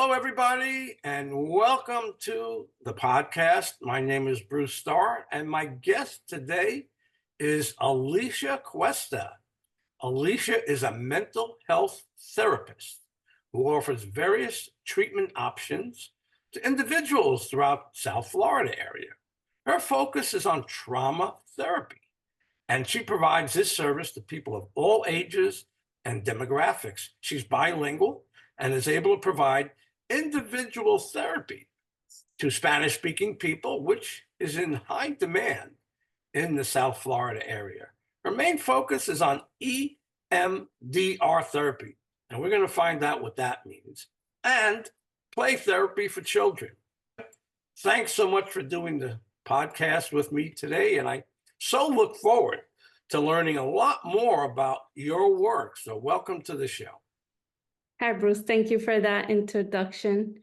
Hello, everybody, and welcome to the podcast. My name is Bruce Starr, and my guest today is Alicia Cuesta. Alicia is a mental health therapist who offers various treatment options to individuals throughout South Florida area. Her focus is on trauma therapy, and she provides this service to people of all ages and demographics. She's bilingual and is able to provide individual therapy to Spanish-speaking people, which is in high demand in the South Florida area. Her main focus is on EMDR therapy, and we're going to find out what that means, and play therapy for children. Thanks so much for doing the podcast with me today, and I so look forward to learning a lot more about your work. So welcome to the show. Hi, Bruce. Thank you for that introduction.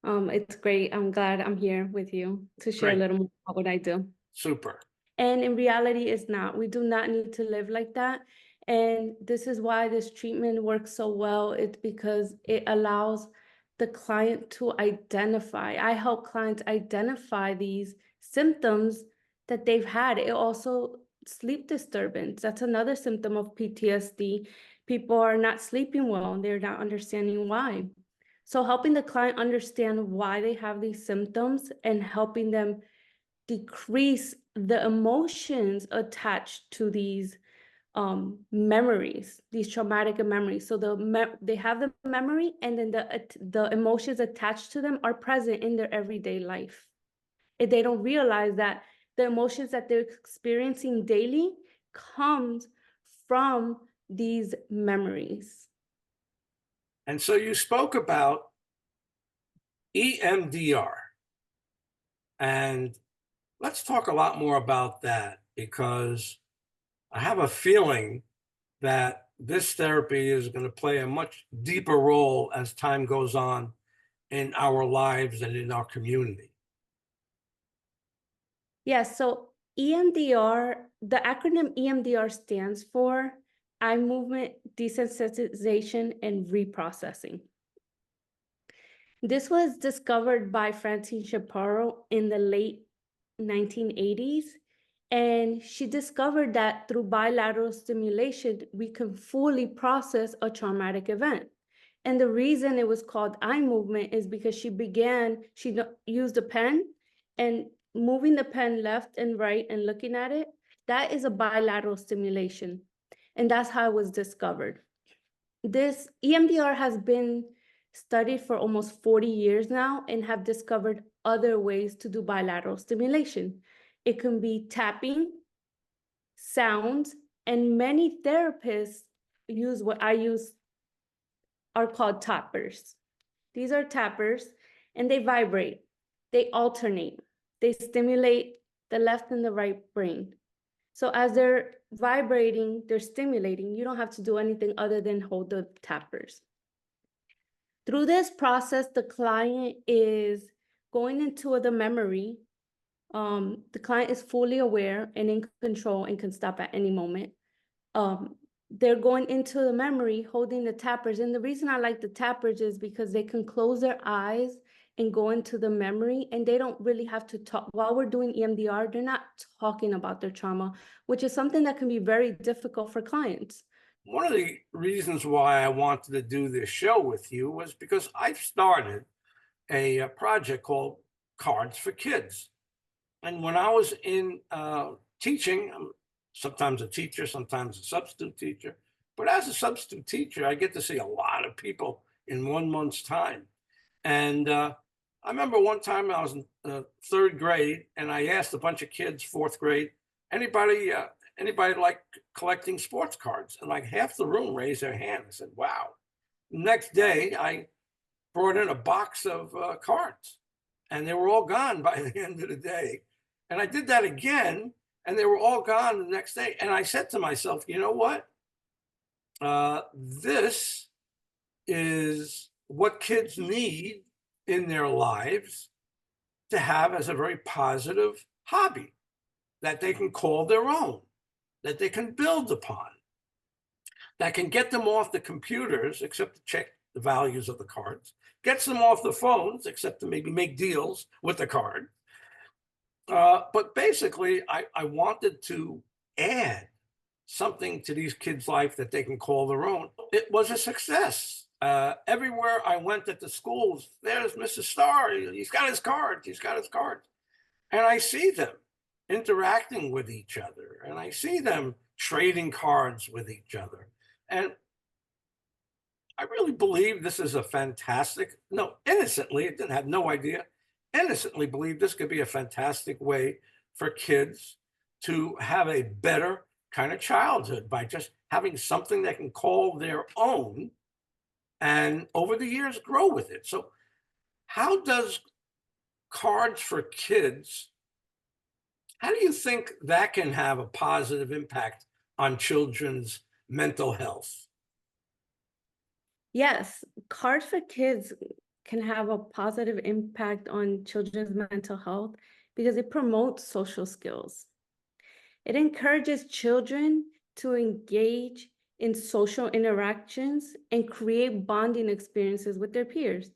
It's great. I'm glad I'm here with you to share a little more about what I do. Super. And in reality, it's not. We do not need to live like that. And this is why this treatment works so well. It's because it allows the client to identify. I help clients identify these symptoms that they've had. It also sleep disturbance. That's another symptom of PTSD. People are not sleeping well and they're not understanding why. So helping the client understand why they have these symptoms and helping them decrease the emotions attached to these memories, these traumatic memories. So they have the memory, and then the emotions attached to them are present in their everyday life. And they don't realize that the emotions that they're experiencing daily comes from these memories. And so you spoke about EMDR, and let's talk a lot more about that, because I have a feeling that this therapy is going to play a much deeper role as time goes on in our lives and in our community. Yes, so EMDR, the acronym EMDR stands for eye movement desensitization and reprocessing. This was discovered by Francine Shapiro in the late 1980s, and she discovered that through bilateral stimulation, we can fully process a traumatic event. And the reason it was called eye movement is because she used a pen, and moving the pen left and right and looking at it, that is a bilateral stimulation. And that's how it was discovered. This EMDR has been studied for almost 40 years now and have discovered other ways to do bilateral stimulation. It can be tapping, sounds, and many therapists use what I use are called tappers. These are tappers, and they vibrate, they alternate, they stimulate the left and the right brain. So as they're vibrating, they're stimulating. You don't have to do anything other than hold the tappers. Through this process, the client is going into the memory. The client is fully aware and in control and can stop at any moment. They're going into the memory, holding the tappers. And the reason I like the tappers is because they can close their eyes and go into the memory, and they don't really have to talk. While we're doing EMDR, they're not talking about their trauma, which is something that can be very difficult for clients. One of the reasons why I wanted to do this show with you was because I've started a project called Cards for Kids. And when I was in teaching, I'm sometimes a teacher, sometimes a substitute teacher. But as a substitute teacher, I get to see a lot of people in 1 month's time. And I remember one time I was in third grade, and I asked a bunch of kids, fourth grade, anybody like collecting sports cards? And like half the room raised their hand. I said, wow. Next day, I brought in a box of cards, and they were all gone by the end of the day. And I did that again, and they were all gone the next day. And I said to myself, you know what? This is what kids need in their lives to have as a very positive hobby that they can call their own, that they can build upon, that can get them off the computers, except to check the values of the cards, gets them off the phones, except to maybe make deals with the card. But basically, I wanted to add something to these kids' life that they can call their own. It was a success. Everywhere I went at the schools, there's Mr. Starr. He's got his cards. He's got his cards. And I see them interacting with each other, and I see them trading cards with each other. And I really believe this is a fantastic, no, innocently, it didn't have no idea, innocently believe this could be a fantastic way for kids to have a better kind of childhood by just having something they can call their own and over the years grow with it. So how does cards for kids, how do you think that can have a positive impact on children's mental health? Yes, cards for kids can have a positive impact on children's mental health because it promotes social skills. It encourages children to engage in social interactions and create bonding experiences with their peers.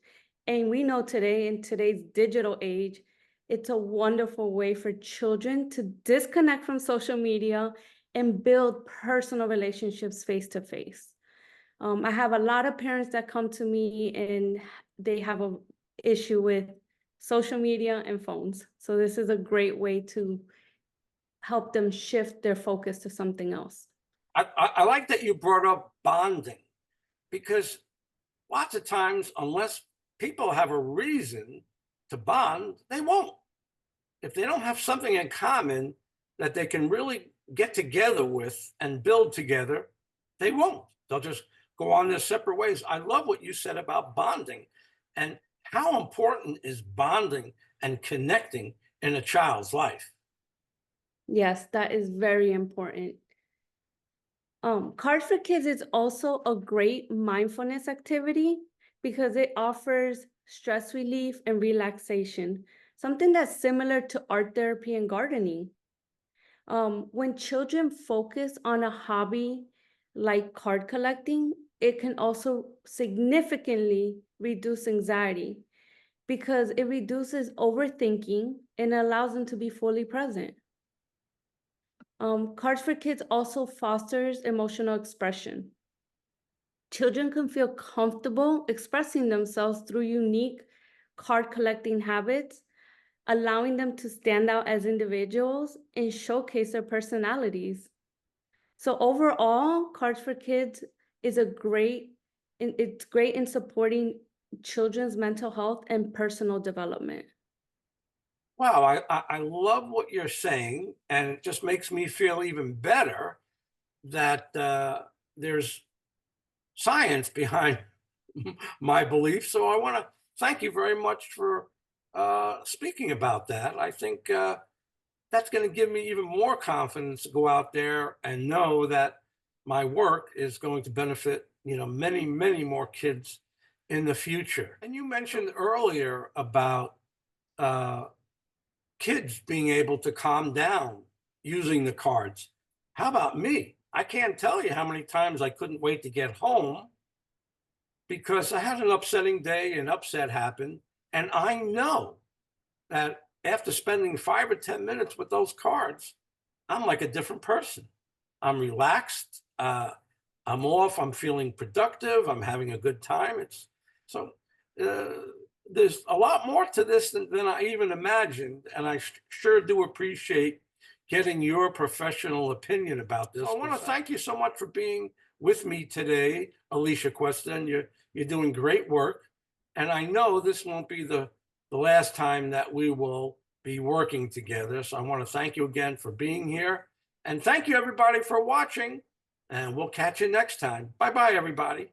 And we know today, in today's digital age, it's a wonderful way for children to disconnect from social media and build personal relationships face to face. I have a lot of parents that come to me and they have an issue with social media and phones. So this is a great way to help them shift their focus to something else. I like that you brought up bonding, because lots of times, unless people have a reason to bond, they won't. If they don't have something in common that they can really get together with and build together, they won't. They'll just go on their separate ways. I love what you said about bonding, and how important is bonding and connecting in a child's life. Yes, that is very important. Cards for Kids is also a great mindfulness activity because it offers stress relief and relaxation, something that's similar to art therapy and gardening. When children focus on a hobby like card collecting, it can also significantly reduce anxiety because it reduces overthinking and allows them to be fully present. Cards for Kids also fosters emotional expression. Children can feel comfortable expressing themselves through unique card collecting habits, allowing them to stand out as individuals and showcase their personalities. So overall, Cards for Kids is it's great in supporting children's mental health and personal development. Wow, I love what you're saying, and it just makes me feel even better that there's science behind my beliefs. So I want to thank you very much for speaking about that. I think that's going to give me even more confidence to go out there and know that my work is going to benefit, many, many more kids in the future. And you mentioned earlier about kids being able to calm down using the cards. How about me? I can't tell you how many times I couldn't wait to get home because I had an upsetting day, an upset happened. And I know that after spending 5 or 10 minutes with those cards, I'm like a different person. I'm relaxed. I'm off. I'm feeling productive. I'm having a good time. There's a lot more to this than I even imagined. And I sure do appreciate getting your professional opinion about this. So I want to thank you so much for being with me today, Alicia Cuesta, and you're doing great work. And I know this won't be the last time that we will be working together. So I want to thank you again for being here. And thank you, everybody, for watching. And we'll catch you next time. Bye-bye, everybody.